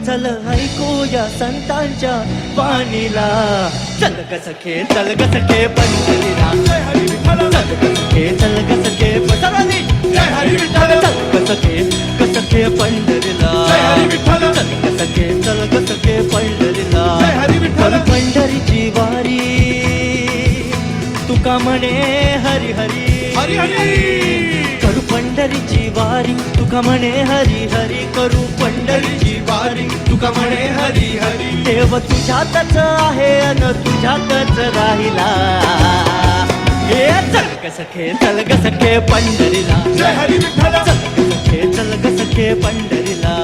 चल ऐकूया संतांच्या वाणीला. चल ग सखे चल ग सखे पंढरीला. जय हरी विठ्ठल. चल ग सखे चल ग सखे पंढरीला. जय हरी विठ्ठल. चल ग सखे पंढरीला. जय हरी विठ्ठल. चल ग सखे पंढरीला. जय हरी विठ्ठल. पंढरीची वारी तुका म्हणे हरी हरी. हरी हरी करू पंढरीची वारी तुका म्हणे हरी हरी. करू पंढरीची वारी तुका म्हणे हरी हरी. देव तुझ्यातच आहे अन तुझ्यातच राहिला. हे चल ग सखे चल ग सखे पंढरीला. जय हरी विठ्ठल. चल ग सखे पंढरीला.